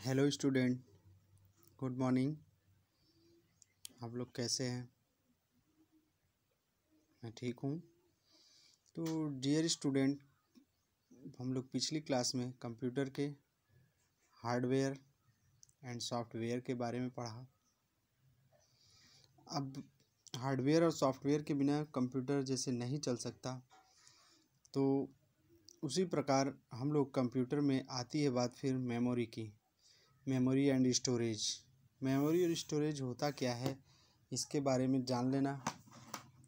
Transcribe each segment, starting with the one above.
Hello student, good morning. आप लोग कैसे हैं? मैं ठीक हूँ। तो डियर स्टूडेंट, हम लोग पिछली क्लास में कंप्यूटर के हार्डवेयर एंड सॉफ्टवेयर के बारे में पढ़ा। अब हार्डवेयर और सॉफ्टवेयर के बिना कंप्यूटर जैसे नहीं चल सकता, तो उसी प्रकार हम लोग कंप्यूटर में आती है बात फिर मेमोरी की। Memory and storage. मेमोरी और स्टोरेज होता क्या है, इसके बारे में जान लेना।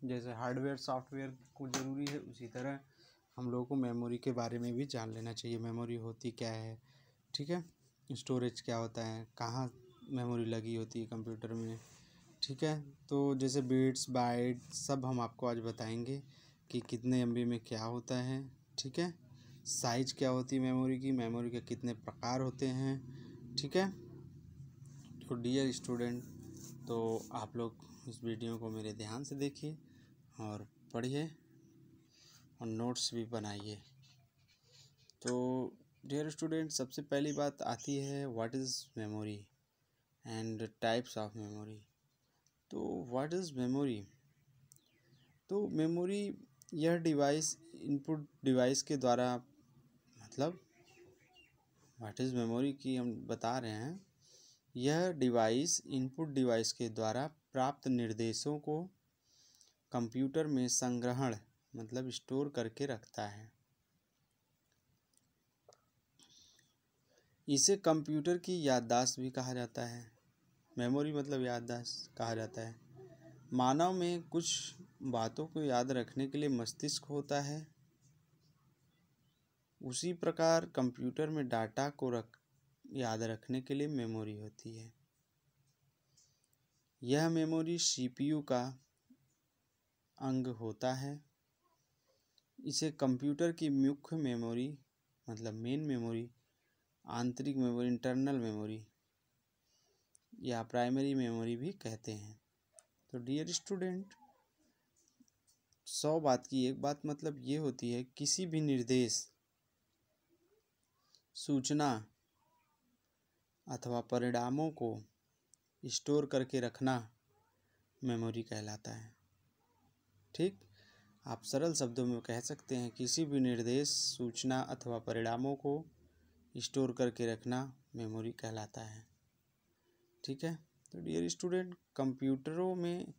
जैसे हार्डवेयर सॉफ्टवेयर को ज़रूरी है, उसी तरह हम लोगों को मेमोरी के बारे में भी जान लेना चाहिए। मेमोरी होती क्या है, ठीक है। स्टोरेज क्या होता है, कहाँ मेमोरी लगी होती है कंप्यूटर में, ठीक है। तो जैसे बिट्स बाइट सब हम आपको आज बताएंगे कि कितने एमबी में क्या होता है, ठीक है। साइज़ क्या होती है मेमोरी की, मेमोरी के कितने प्रकार होते हैं, ठीक है। तो डियर स्टूडेंट, तो आप लोग इस वीडियो को मेरे ध्यान से देखिए और पढ़िए और नोट्स भी बनाइए। तो डियर स्टूडेंट, सबसे पहली बात आती है what is memory and types of memory. तो व्हाट इज़ मेमोरी? तो मेमोरी यह डिवाइस इनपुट डिवाइस के द्वारा, मतलब व्हाट इज़ मेमोरी की हम बता रहे हैं, यह डिवाइस इनपुट डिवाइस के द्वारा प्राप्त निर्देशों को कंप्यूटर में संग्रहण मतलब स्टोर करके रखता है। इसे कंप्यूटर की याददाश्त भी कहा जाता है। मेमोरी मतलब याददाश्त कहा जाता है। मानव में कुछ बातों को याद रखने के लिए मस्तिष्क होता है, उसी प्रकार कंप्यूटर में डाटा को याद रखने के लिए मेमोरी होती है। यह मेमोरी सीपीयू का अंग होता है। इसे कंप्यूटर की मुख्य मेमोरी मतलब मेन मेमोरी, आंतरिक मेमोरी इंटरनल मेमोरी या प्राइमरी मेमोरी भी कहते हैं। तो डियर स्टूडेंट, 100 बात की एक बात मतलब ये होती है, किसी भी निर्देश, सूचना अथवा परिणामों को स्टोर करके रखना मेमोरी कहलाता है। ठीक, आप सरल शब्दों में कह सकते हैं किसी भी निर्देश, सूचना अथवा परिणामों को स्टोर करके रखना मेमोरी कहलाता है, ठीक है। तो डियर स्टूडेंट, कंप्यूटरों में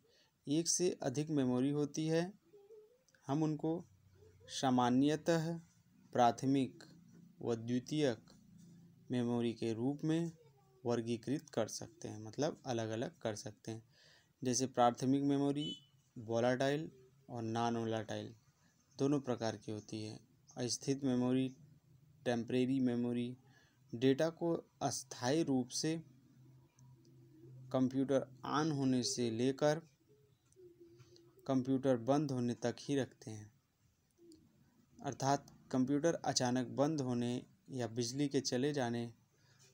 एक से अधिक मेमोरी होती है। हम उनको सामान्यतः प्राथमिक व द्वितीयक मेमोरी के रूप में वर्गीकृत कर सकते हैं, मतलब अलग अलग कर सकते हैं। जैसे प्राथमिक मेमोरी वोलाटाइल और नॉन वोलाटाइल दोनों प्रकार की होती है। अस्थिर मेमोरी, टेम्परेरी मेमोरी, डेटा को अस्थायी रूप से कंप्यूटर ऑन होने से लेकर कंप्यूटर बंद होने तक ही रखते हैं। अर्थात कंप्यूटर अचानक बंद होने या बिजली के चले जाने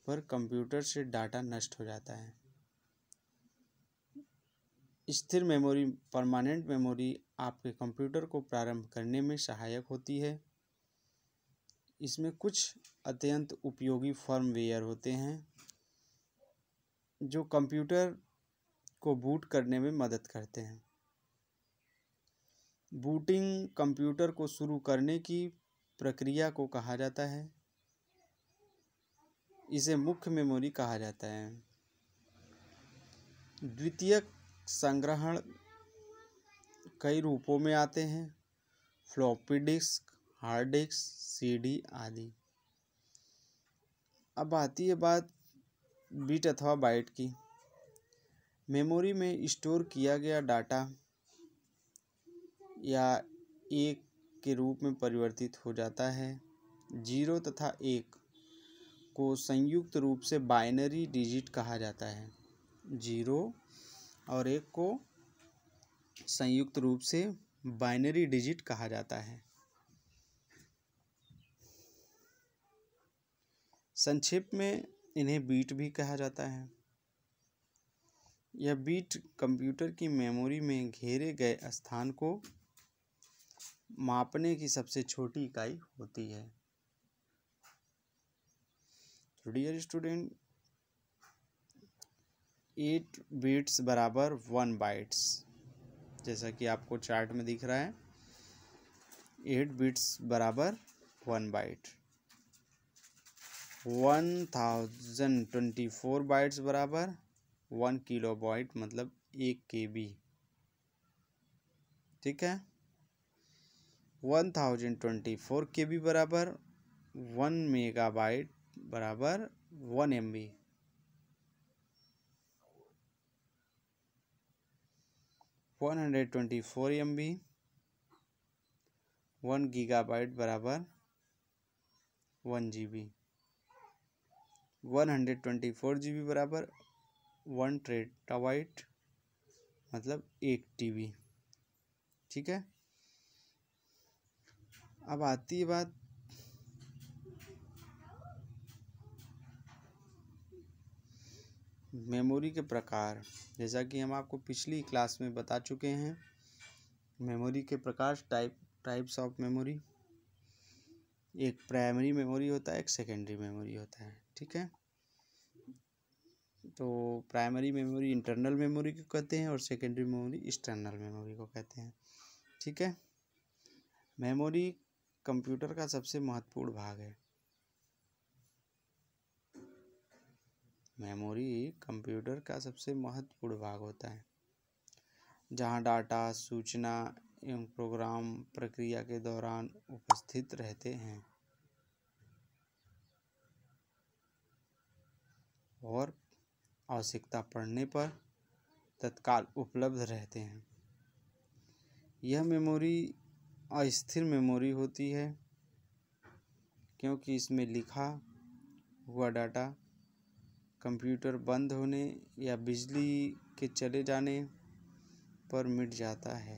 पर कंप्यूटर से डाटा नष्ट हो जाता है। स्थिर मेमोरी परमानेंट मेमोरी आपके कंप्यूटर को प्रारंभ करने में सहायक होती है। इसमें कुछ अत्यंत उपयोगी फर्मवेयर होते हैं जो कंप्यूटर को बूट करने में मदद करते हैं। बूटिंग कंप्यूटर को शुरू करने की प्रक्रिया को कहा जाता है। इसे मुख्य मेमोरी कहा जाता है। द्वितीयक संग्रहण कई रूपों में आते हैं, floppy disk, hard disk, CD आदि। अब आती है बात बिट अथवा बाइट की। मेमोरी में स्टोर किया गया डाटा या एक के रूप में परिवर्तित हो जाता है। 0 तथा 1 को संयुक्त रूप से बाइनरी डिजिट कहा जाता है। 0 और 1 को संयुक्त रूप से बाइनरी डिजिट कहा जाता है। संक्षेप में इन्हें बीट भी कहा जाता है। यह बीट कंप्यूटर की मेमोरी में घेरे गए स्थान को मापने की सबसे छोटी इकाई होती है। तो डियर स्टूडेंट, 8 बिट्स बराबर 1 बाइट्स, जैसा कि आपको चार्ट में दिख रहा है 8 बिट्स बराबर 1 बाइट। 1024 बाइट्स बराबर 1 किलो बाइट मतलब 1 KB। ठीक है, 1024 KB बराबर 1 मेगाबाइट बराबर 1 MB। 124 MB 1 गीगाबाइट बराबर 1 GB। 124 GB बराबर 1 टेराबाइट मतलब 1 TB। ठीक है, अब आती है बात मेमोरी के प्रकार। जैसा कि हम आपको पिछली क्लास में बता चुके हैं, मेमोरी के प्रकार टाइप्स ऑफ मेमोरी। एक प्राइमरी मेमोरी होता है, एक सेकेंडरी मेमोरी होता है। ठीक है, तो प्राइमरी मेमोरी इंटरनल मेमोरी को कहते हैं और सेकेंडरी मेमोरी एक्सटर्नल मेमोरी को कहते हैं। ठीक है, मेमोरी कंप्यूटर का सबसे महत्वपूर्ण भाग है। मेमोरी कंप्यूटर का सबसे महत्वपूर्ण भाग होता है, जहां डाटा, सूचना एवं प्रोग्राम प्रक्रिया के दौरान उपस्थित रहते हैं और आवश्यकता पड़ने पर तत्काल उपलब्ध रहते हैं। यह मेमोरी अस्थिर मेमोरी होती है, क्योंकि इसमें लिखा हुआ डाटा कंप्यूटर बंद होने या बिजली के चले जाने पर मिट जाता है।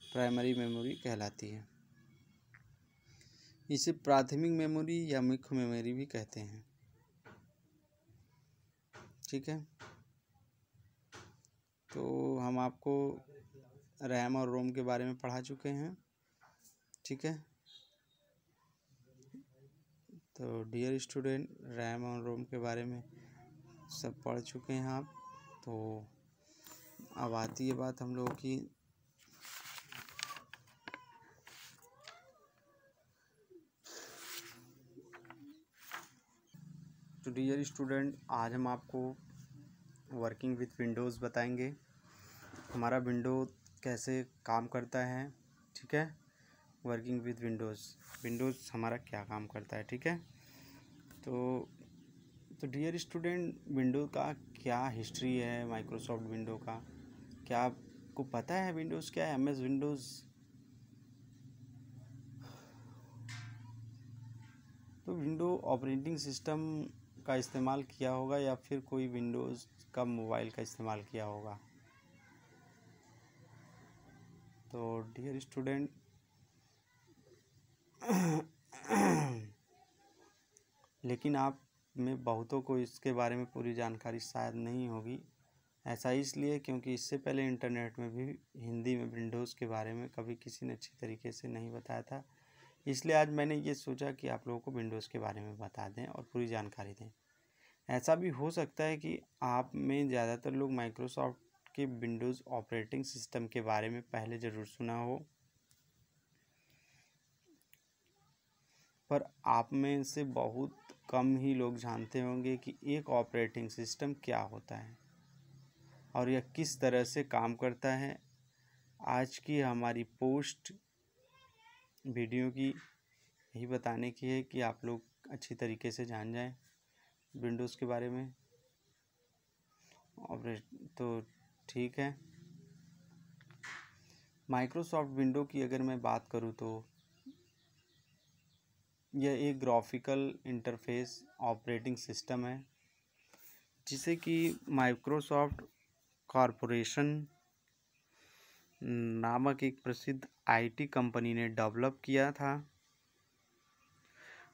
प्राइमरी मेमोरी कहलाती है। इसे प्राथमिक मेमोरी या मुख्य मेमोरी भी कहते हैं। ठीक है, तो हम आपको रैम और रोम के बारे में पढ़ा चुके हैं। ठीक है, तो डियर स्टूडेंट, रैम और रोम के बारे में सब पढ़ चुके हैं आप। तो अब आती है बात हम लोगों की तो डियर स्टूडेंट, आज हम आपको वर्किंग विथ विंडोज़ बताएंगे। हमारा विंडो कैसे काम करता है। ठीक है, वर्किंग विथ विंडोज़ हमारा क्या काम करता है। ठीक है, तो डियर स्टूडेंट, विंडो का क्या हिस्ट्री है, माइक्रोसॉफ्ट विंडो का क्या आपको पता है? विंडोज़ क्या है? MS Windows. तो विंडो ऑपरेटिंग सिस्टम का इस्तेमाल किया होगा या फिर कोई विंडोज़ का मोबाइल का इस्तेमाल किया होगा। तो डियर स्टूडेंट, लेकिन आप में बहुतों को इसके बारे में पूरी जानकारी शायद नहीं होगी। ऐसा इसलिए क्योंकि इससे पहले इंटरनेट में भी हिंदी में विंडोज़ के बारे में कभी किसी ने अच्छी तरीके से नहीं बताया था। इसलिए आज मैंने ये सोचा कि आप लोगों को विंडोज़ के बारे में बता दें और पूरी जानकारी दें। ऐसा भी हो सकता है कि आप में ज़्यादातर लोग माइक्रोसॉफ्ट के विंडोज़ ऑपरेटिंग सिस्टम के बारे में पहले ज़रूर सुना हो, पर आप में से बहुत कम ही लोग जानते होंगे कि एक ऑपरेटिंग सिस्टम क्या होता है और यह किस तरह से काम करता है। आज की हमारी पोस्ट वीडियो की यही बताने की है कि आप लोग अच्छी तरीके से जान जाएं विंडोज़ के बारे में। तो ठीक है, माइक्रोसॉफ्ट विंडो की अगर मैं बात करूं तो यह एक ग्राफिकल इंटरफेस ऑपरेटिंग सिस्टम है, जिसे कि माइक्रोसॉफ्ट कॉरपोरेशन नामक एक प्रसिद्ध IT कंपनी ने डेवलप किया था।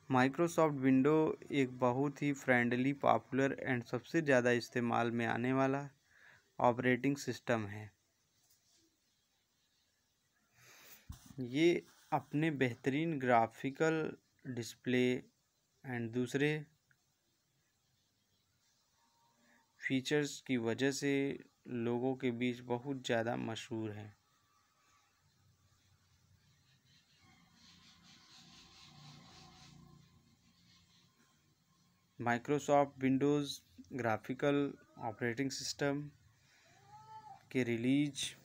माइक्रोसॉफ्ट विंडो एक बहुत ही फ्रेंडली, पॉपुलर एंड सबसे ज़्यादा इस्तेमाल में आने वाला ऑपरेटिंग सिस्टम है। ये अपने बेहतरीन ग्राफिकल डिस्प्ले एंड दूसरे फीचर्स की वजह से लोगों के बीच बहुत ज़्यादा मशहूर है। Microsoft Windows graphical operating system के रिलीज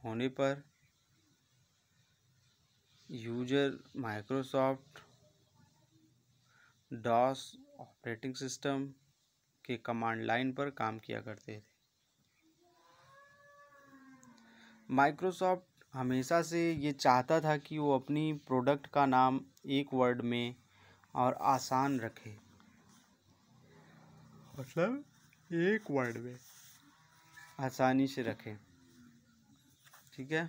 होने पर user Microsoft DOS operating system के कमांड लाइन पर काम किया करते थे। माइक्रोसॉफ्ट हमेशा से ये चाहता था कि वो अपनी प्रोडक्ट का नाम एक वर्ड में और आसान रखे, मतलब एक वर्ड में आसानी से रखे। ठीक है।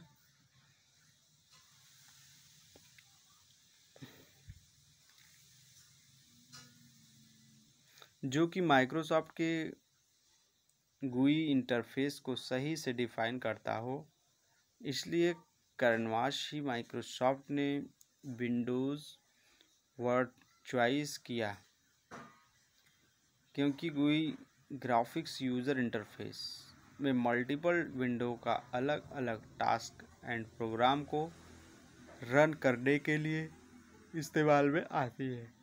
जो कि माइक्रोसॉफ्ट के GUI इंटरफेस को सही से डिफाइन करता हो, इसलिए कारणवश ही माइक्रोसॉफ्ट ने विंडोज़ वर्ड चॉइस किया, क्योंकि GUI ग्राफिक्स यूज़र इंटरफेस में मल्टीपल विंडो का अलग अलग टास्क एंड प्रोग्राम को रन करने के लिए इस्तेमाल में आती है।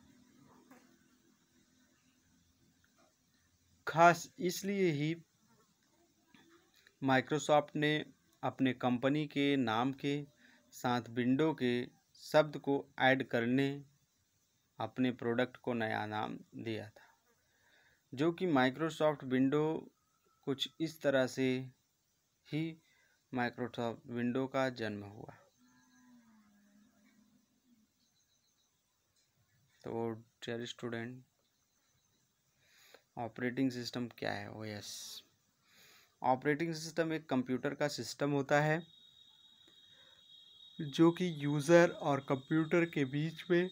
खास इसलिए ही माइक्रोसॉफ्ट ने अपने कंपनी के नाम के साथ विंडो के शब्द को ऐड करने अपने प्रोडक्ट को नया नाम दिया था, जो कि माइक्रोसॉफ्ट विंडो कुछ इस तरह से ही माइक्रोसॉफ्ट विंडो का जन्म हुआ। तो डियर स्टूडेंट, ऑपरेटिंग सिस्टम क्या है? OS। ऑपरेटिंग सिस्टम एक कंप्यूटर का सिस्टम होता है जो कि यूज़र और कंप्यूटर के बीच में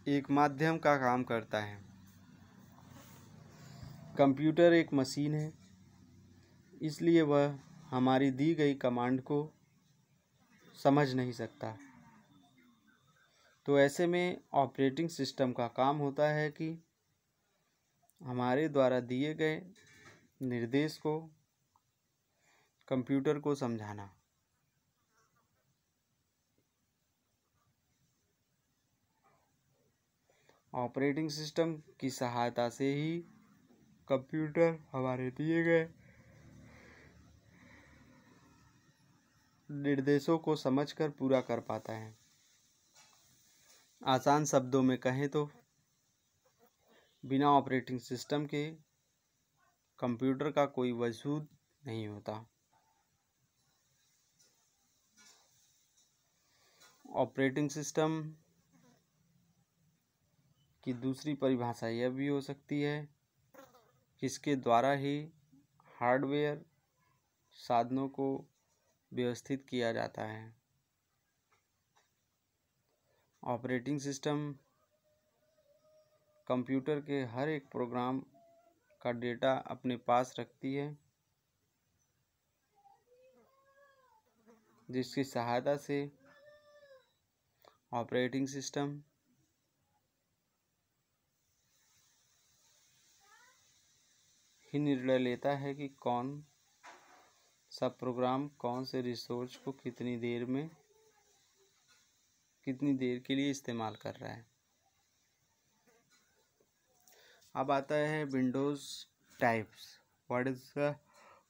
एक माध्यम का काम करता है। कंप्यूटर एक मशीन है, इसलिए वह हमारी दी गई कमांड को समझ नहीं सकता। तो ऐसे में ऑपरेटिंग सिस्टम का काम होता है कि हमारे द्वारा दिए गए निर्देश को कंप्यूटर को समझाना। ऑपरेटिंग सिस्टम की सहायता से ही कंप्यूटर हमारे दिए गए निर्देशों को समझकर पूरा कर पाता है। आसान शब्दों में कहें तो बिना ऑपरेटिंग सिस्टम के कंप्यूटर का कोई वजूद नहीं होता। ऑपरेटिंग सिस्टम की दूसरी परिभाषा यह भी हो सकती है कि इसके द्वारा ही हार्डवेयर साधनों को व्यवस्थित किया जाता है। ऑपरेटिंग सिस्टम कंप्यूटर के हर एक प्रोग्राम का डेटा अपने पास रखती है, जिसकी सहायता से ऑपरेटिंग सिस्टम ही निर्णय लेता है कि कौन सा प्रोग्राम कौन से रिसोर्स को कितनी देर के लिए इस्तेमाल कर रहा है। अब आता है Windows types. What is the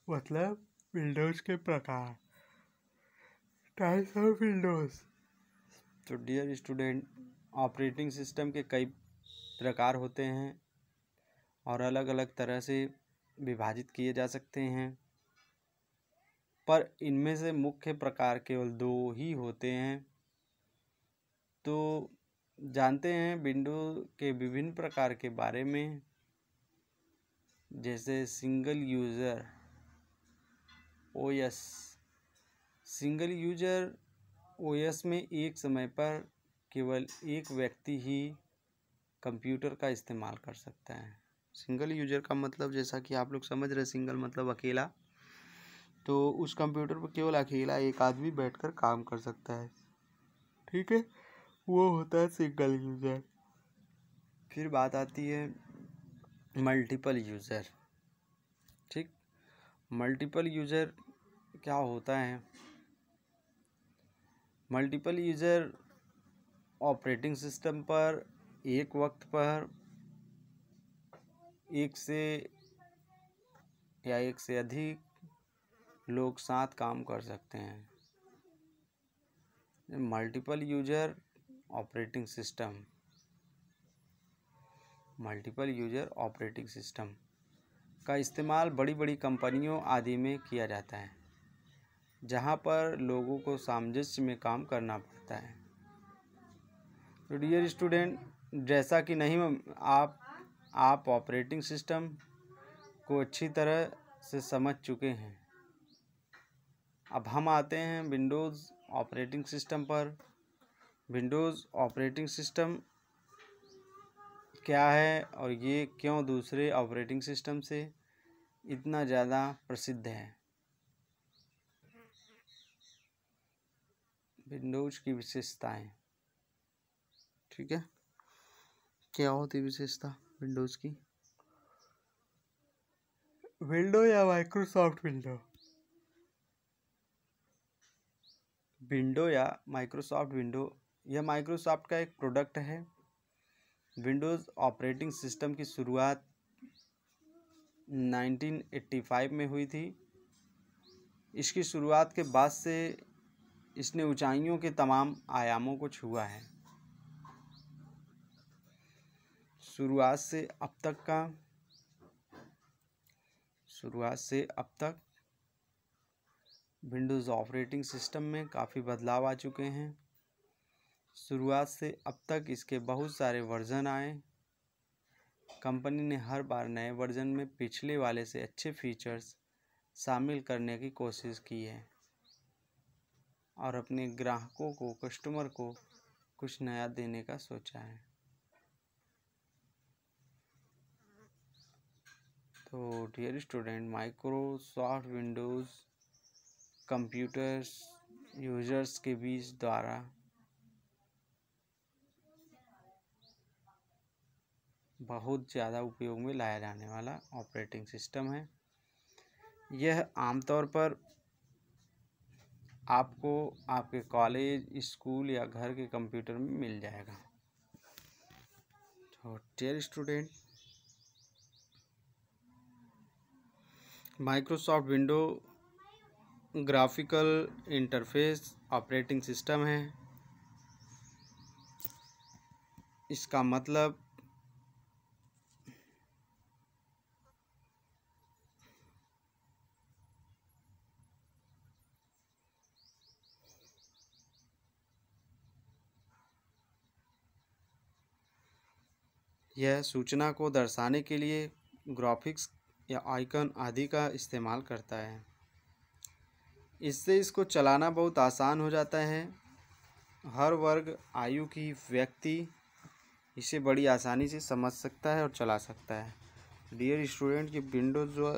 मतलब विंडोज़ के प्रकार, टाइप्स ऑफ विंडोज़। तो डियर स्टूडेंट, ऑपरेटिंग सिस्टम के कई प्रकार होते हैं और अलग अलग तरह से विभाजित किए जा सकते हैं, पर इनमें से मुख्य प्रकार केवल 2 ही होते हैं। तो जानते हैं विंडो के विभिन्न प्रकार के बारे में, जैसे single user OS। Single user OS में एक समय पर केवल एक व्यक्ति ही कंप्यूटर का इस्तेमाल कर सकता है। सिंगल यूज़र का मतलब जैसा कि आप लोग समझ रहे, सिंगल मतलब अकेला। तो उस कंप्यूटर पर केवल अकेला एक आदमी बैठकर काम कर सकता है। ठीक है, वो होता है सिंगल यूज़र। फिर बात आती है मल्टीपल यूज़र। ठीक, मल्टीपल यूज़र क्या होता है? मल्टीपल यूज़र ऑपरेटिंग सिस्टम पर एक वक्त पर एक से अधिक लोग साथ काम कर सकते हैं। मल्टीपल यूज़र ऑपरेटिंग सिस्टम का इस्तेमाल बड़ी बड़ी कंपनियों आदि में किया जाता है, जहां पर लोगों को सामंजस्य में काम करना पड़ता है। तो डियर स्टूडेंट, जैसा कि नहीं आप ऑपरेटिंग सिस्टम को अच्छी तरह से समझ चुके हैं, अब हम आते हैं विंडोज़ ऑपरेटिंग सिस्टम पर। विंडोज़ ऑपरेटिंग सिस्टम क्या है और ये क्यों दूसरे ऑपरेटिंग सिस्टम से इतना ज़्यादा प्रसिद्ध है? विंडोज़ की विशेषताएं। ठीक है, क्या होती है विशेषता विंडोज़ की? विंडो या माइक्रोसॉफ्ट विंडो? विंडो या माइक्रोसॉफ्ट विंडो, यह माइक्रोसॉफ्ट का एक प्रोडक्ट है। विंडोज़ ऑपरेटिंग सिस्टम की शुरुआत 1985 में हुई थी। इसकी शुरुआत के बाद से इसने ऊंचाइयों के तमाम आयामों को छुआ है। शुरुआत से अब तक विंडोज़ ऑपरेटिंग सिस्टम में काफ़ी बदलाव आ चुके हैं। शुरुआत से अब तक इसके बहुत सारे वर्जन आए। कंपनी ने हर बार नए वर्जन में पिछले वाले से अच्छे फीचर्स शामिल करने की कोशिश की है और अपने ग्राहकों को, कस्टमर को कुछ नया देने का सोचा है। तो dear student, Microsoft Windows computers users के बीच द्वारा बहुत ज़्यादा उपयोग में लाया जाने वाला ऑपरेटिंग सिस्टम है। यह आमतौर पर आपको आपके कॉलेज, स्कूल या घर के कंप्यूटर में मिल जाएगा। तो dear student, Microsoft window graphical interface operating system है। इसका मतलब यह सूचना को दर्शाने के लिए ग्राफिक्स या आइकन आदि का इस्तेमाल करता है। इससे इसको चलाना बहुत आसान हो जाता है। हर वर्ग आयु की व्यक्ति इसे बड़ी आसानी से समझ सकता है और चला सकता है। डियर स्टूडेंट, की विंडोज़ जो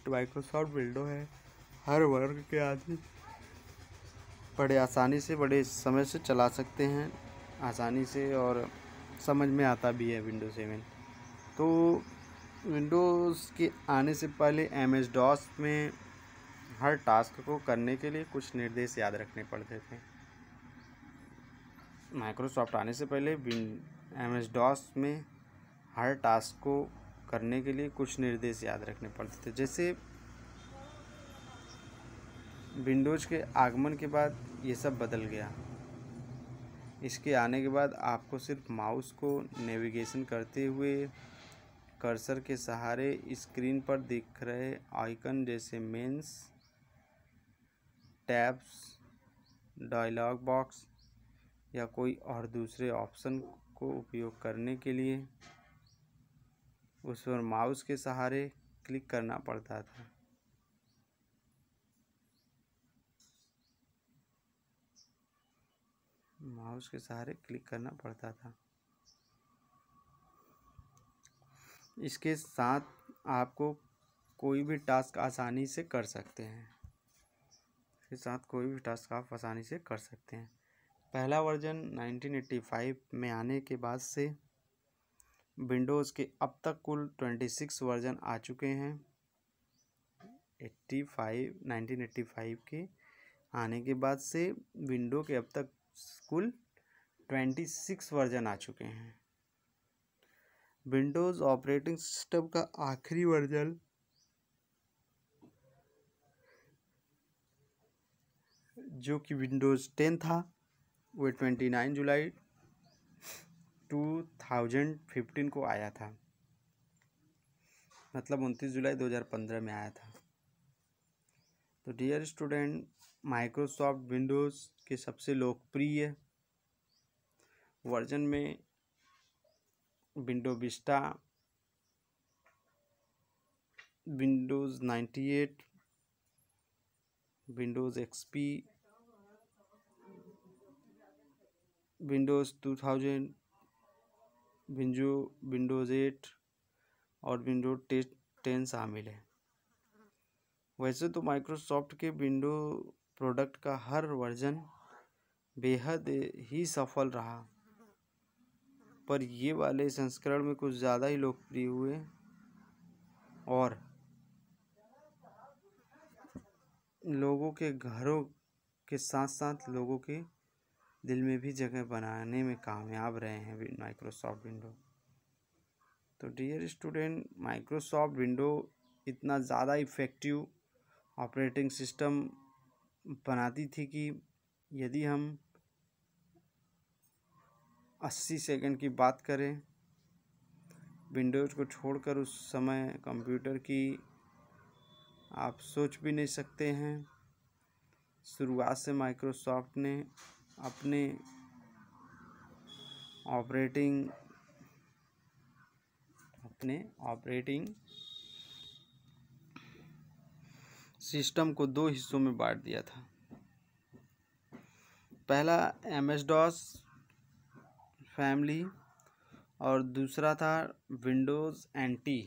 माइक्रोसॉफ्ट विंडो है, हर वर्ग के आदमी बड़े आसानी से, बड़े समय से चला सकते हैं आसानी से, और समझ में आता भी है विंडोज़ 7। तो विंडोज़ के आने से पहले MS-DOS में हर टास्क को करने के लिए कुछ निर्देश याद रखने पड़ते थे। माइक्रोसॉफ्ट आने से पहले MS-DOS में हर टास्क को करने के लिए कुछ निर्देश याद रखने पड़ते थे। जैसे विंडोज़ के आगमन के बाद ये सब बदल गया। इसके आने के बाद आपको सिर्फ माउस को नेविगेशन करते हुए कर्सर के सहारे स्क्रीन पर दिख रहे आइकन जैसे मेन्स, टैब्स, डायलॉग बॉक्स या कोई और दूसरे ऑप्शन को उपयोग करने के लिए उस पर माउस के सहारे क्लिक करना पड़ता था। माउस के सहारे क्लिक करना पड़ता था। इसके साथ आपको कोई भी टास्क आसानी से कर सकते हैं। पहला वर्जन 1985 में आने के बाद से विंडोज़ के अब तक कुल 26 वर्जन आ चुके हैं। 1985 के आने के बाद से विंडो के अब तक कुल 26 वर्जन आ चुके हैं। विंडोज़ ऑपरेटिंग सिस्टम का आखिरी वर्जन जो कि विंडोज़ 10 था वो 29 जुलाई 2015 को आया था, मतलब 29 जुलाई 2015 में आया था। तो डियर स्टूडेंट, माइक्रोसॉफ्ट विंडोज़ के सबसे लोकप्रिय वर्जन में window Vista, Windows 98, Windows XP, Windows 2000, Windows 8 और विंडोज़ 10 शामिल है। वैसे तो माइक्रोसॉफ्ट के विंडो प्रोडक्ट का हर वर्जन बेहद ही सफल रहा, पर ये वाले संस्करण में कुछ ज़्यादा ही लोकप्रिय हुए और लोगों के घरों के साथ साथ लोगों के दिल में भी जगह बनाने में कामयाब रहे हैं माइक्रोसॉफ्ट विंडो। तो डियर स्टूडेंट, माइक्रोसॉफ्ट विंडो इतना ज़्यादा इफ़ेक्टिव ऑपरेटिंग सिस्टम बनाती थी कि यदि हम 80 सेकंड की बात करें विंडोज़ को छोड़कर, उस समय कंप्यूटर की आप सोच भी नहीं सकते हैं। शुरुआत से माइक्रोसॉफ्ट ने अपने ऑपरेटिंग सिस्टम को दो हिस्सों में बांट दिया था। पहला MS-DOS फैमिली और दूसरा था विंडोज़ NT।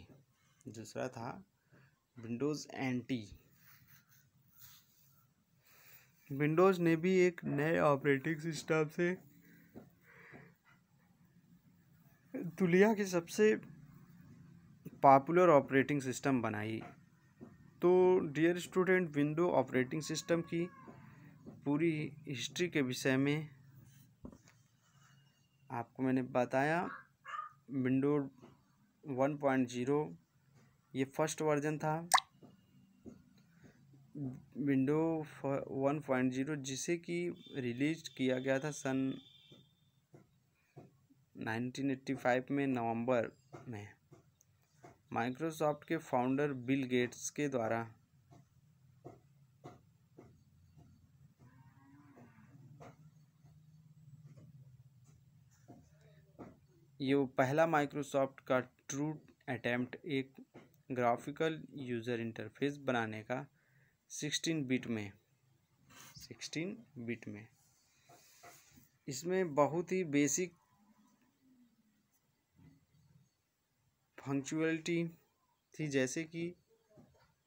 विंडोज़ ने भी एक नए ऑपरेटिंग सिस्टम से दुनिया की सबसे पॉपुलर ऑपरेटिंग सिस्टम बनाई। तो dear student, window operating system की पूरी हिस्ट्री के विषय में आपको मैंने बताया। विंडो 1.0 ये फर्स्ट वर्जन था। विंडो 1.0 जिसे कि रिलीज किया गया था सन 1985 में नवंबर में माइक्रोसॉफ्ट के फाउंडर बिल गेट्स के द्वारा। ये पहला माइक्रोसॉफ्ट का ट्रू अटेम्प्ट एक ग्राफिकल यूज़र इंटरफेस बनाने का 16 बिट में। इसमें बहुत ही बेसिक फंक्शनैलिटी थी, जैसे कि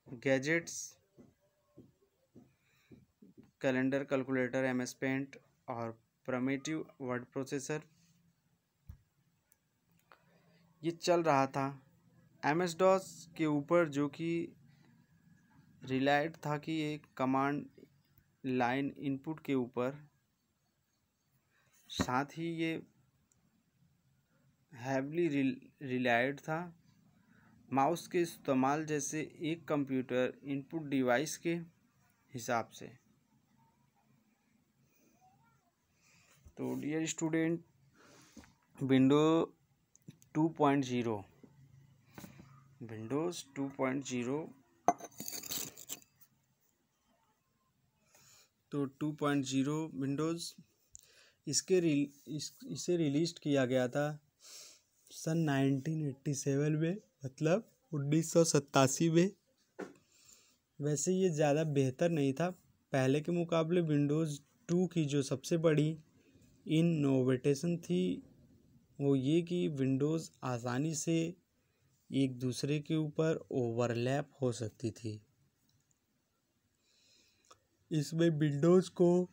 gadgets, calendar, calculator, MS paint और प्रिमिटिव वर्ड प्रोसेसर ये चल रहा था। MS-DOS के ऊपर जो कि रिलायड था कि एक कमांड लाइन इनपुट के ऊपर, साथ ही ये हैवली रिलायड था माउस के इस्तेमाल जैसे एक कंप्यूटर इनपुट डिवाइस के हिसाब से। तो डियर स्टूडेंट, विंडोज़ 2.0 तो 2.0 विंडोज़ इसे रिलीज किया गया था सन 1987 में, मतलब 1987 में। वैसे ये ज़्यादा बेहतर नहीं था पहले के मुकाबले। विंडोज़ 2 की जो सबसे बड़ी इनोवेशन थी वो ये कि विंडोज़ आसानी से एक दूसरे के ऊपर ओवरलैप हो सकती थी। इसमें विंडोज़ को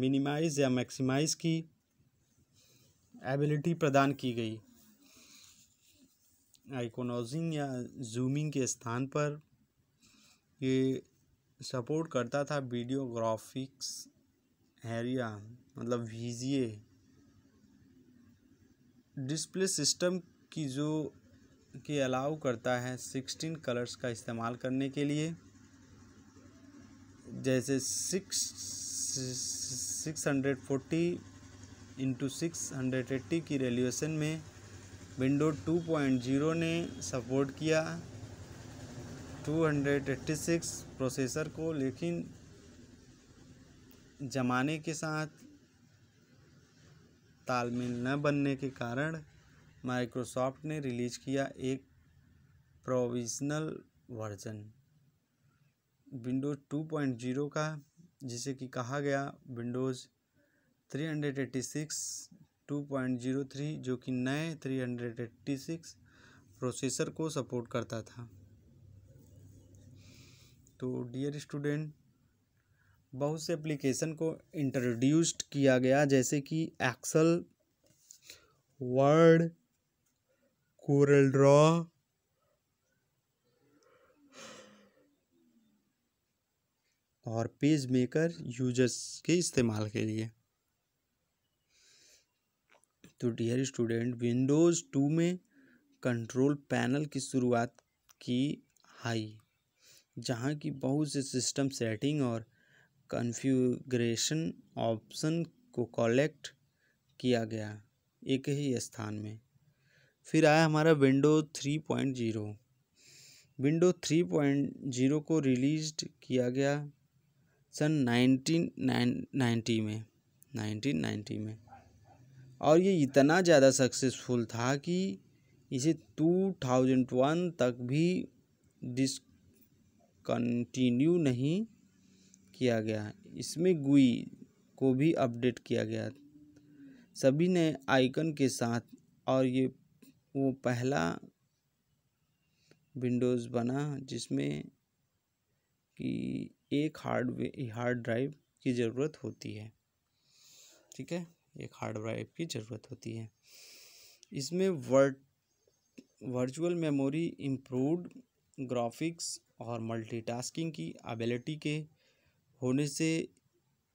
मिनिमाइज या मैक्सिमाइज की एबिलिटी प्रदान की गई। आइकोनोजिंग या जूमिंग के स्थान पर ये सपोर्ट करता था वीडियो ग्राफिक्स एरिया, मतलब VGA डिस्प्ले सिस्टम की, जो कि अलाउ करता है 16 कलर्स का इस्तेमाल करने के लिए, जैसे 640x680 की रेजोल्यूशन में विंडोज 2.0 ने सपोर्ट किया 286 प्रोसेसर को, लेकिन ज़माने के साथ तालमेल न बनने के कारण माइक्रोसॉफ्ट ने रिलीज़ किया एक प्रोविजनल वर्जन विंडोज 2.0 का, जिसे कि कहा गया विंडोज़ 386 2.03, जो कि नए 386 प्रोसेसर को सपोर्ट करता था। तो डियर स्टूडेंट, बहुत से एप्लीकेशन को इंट्रोड्यूस्ड किया गया, जैसे कि एक्सेल, वर्ड, कोरल ड्रॉ, और पेज मेकर यूजर्स के इस्तेमाल के लिए। तो डियर स्टूडेंट, विंडोज़ 2 में कंट्रोल पैनल की शुरुआत की हाई, जहां की बहुत से सिस्टम सेटिंग और कॉन्फ़िगरेशन ऑप्शन को कलेक्ट किया गया एक ही स्थान में। फिर आया हमारा विंडोज 3.0। विंडोज 3.0 को रिलीज्ड किया गया सन 1990 में, और ये इतना ज़्यादा सक्सेसफुल था कि इसे 2001 तक भी डिसकंटिन्यू नहीं किया गया। इसमें GUI को भी अपडेट किया गया सभी नए आइकन के साथ, और ये वो पहला विंडोज़ बना जिसमें कि एक हार्ड ड्राइव की ज़रूरत होती है। ठीक है, एक हार्ड ड्राइव की ज़रूरत होती है। इसमें वर्चुअल मेमोरी, इम्प्रूव्ड ग्राफिक्स और मल्टीटास्किंग की एबिलिटी के होने से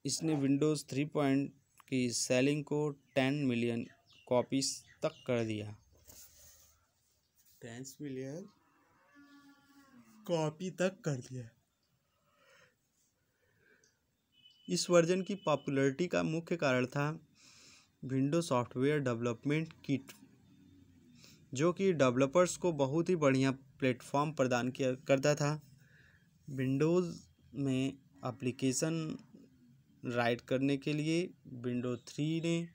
इसने विंडोज़ 3 की सेलिंग को 10 मिलियन कॉपीज तक कर दिया। 10 मिलियन कॉपी तक कर दिया। इस वर्जन की पॉपुलैरिटी का मुख्य कारण था विंडोज सॉफ्टवेयर डेवलपमेंट किट, जो कि डेवलपर्स को बहुत ही बढ़िया प्लेटफॉर्म प्रदान किया करता था। विंडोज़ में एप्लीकेशन राइट करने के लिए विंडोज 3 ने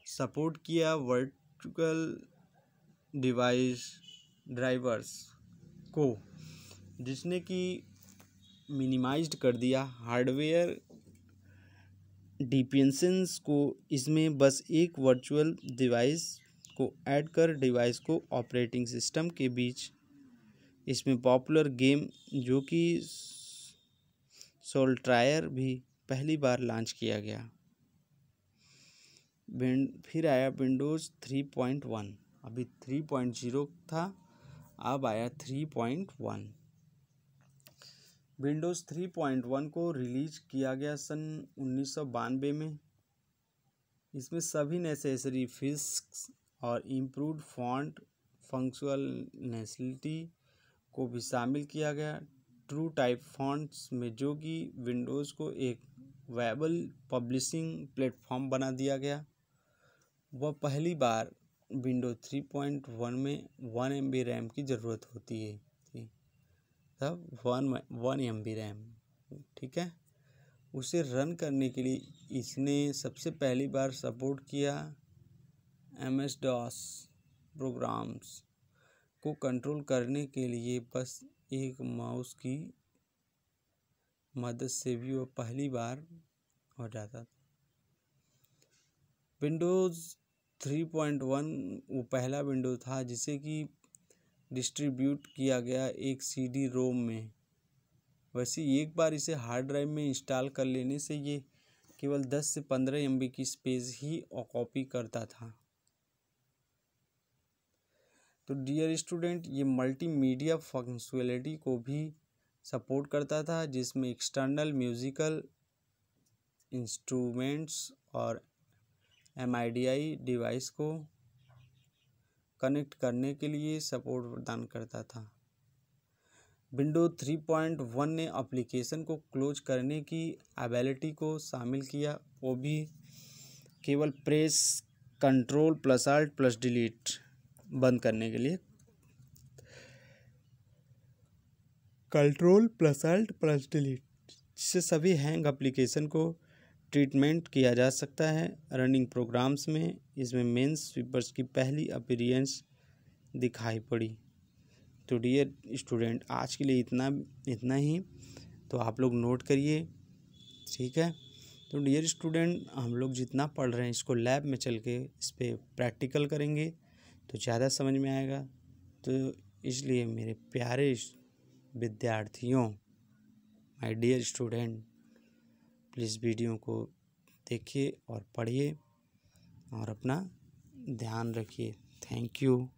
सपोर्ट किया वर्चुअल डिवाइस ड्राइवर्स को, जिसने कि मिनिमाइज्ड कर दिया हार्डवेयर डिपेंडेंसीज को। इसमें बस एक वर्चुअल डिवाइस को ऐड कर डिवाइस को ऑपरेटिंग सिस्टम के बीच इसमें पॉपुलर गेम, जो कि सोल्टायर भी पहली बार लॉन्च किया गया। फिर आया विंडोज़ 3.1। अभी 3.0 था, अब आया 3.1। विंडोज़ 3.1 को रिलीज किया गया सन 1992 में। इसमें सभी नेसेसरी फिक्स और इम्प्रूव्ड फॉन्ट फंक्शनैलिटी को भी शामिल किया गया। ट्रू टाइप फॉन्ट्स में, जो कि विंडोज़ को एक वायबल पब्लिशिंग प्लेटफॉर्म बना दिया गया। वह पहली बार विंडोज़ 3.1 में 1 MB रैम की ज़रूरत होती है, तब 1 MB रैम, ठीक है। उसे रन करने के लिए इसने सबसे पहली बार सपोर्ट किया MS-DOS प्रोग्राम्स को कंट्रोल करने के लिए बस एक माउस की मदद से भी वह पहली बार हो जाता था। विंडोज़ 3.1 वो पहला विंडोज़ था जिसे कि डिस्ट्रीब्यूट किया गया एक CD-ROM में। वैसे एक बार इसे हार्ड ड्राइव में इंस्टॉल कर लेने से ये केवल 10 से 15 MB की स्पेस ही ऑक्यूपी करता था। तो डियर स्टूडेंट, ये मल्टीमीडिया फंक्शनैलिटी को भी सपोर्ट करता था, जिसमें एक्सटर्नल म्यूज़िकल इंस्ट्रूमेंट्स और MIDI डिवाइस को कनेक्ट करने के लिए सपोर्ट प्रदान करता था। विंडोज 3.1 ने एप्लीकेशन को क्लोज करने की एबिलिटी को शामिल किया, वो भी केवल प्रेस Ctrl+Alt+Delete बंद करने के लिए। Ctrl+Alt+Delete, जिससे सभी हैंग एप्लीकेशन को ट्रीटमेंट किया जा सकता है रनिंग प्रोग्राम्स में। इसमें मेन स्वीपर्स की पहली अपीयरेंस दिखाई पड़ी। तो डियर स्टूडेंट, आज के लिए इतना ही। तो आप लोग नोट करिए, ठीक है। तो डियर स्टूडेंट, हम लोग जितना पढ़ रहे हैं इसको लैब में चल के इस पर प्रैक्टिकल करेंगे तो ज़्यादा समझ में आएगा। तो इसलिए मेरे प्यारे विद्यार्थियों, my dear student, please video को देखिए और पढ़िए और अपना ध्यान रखिए। Thank you.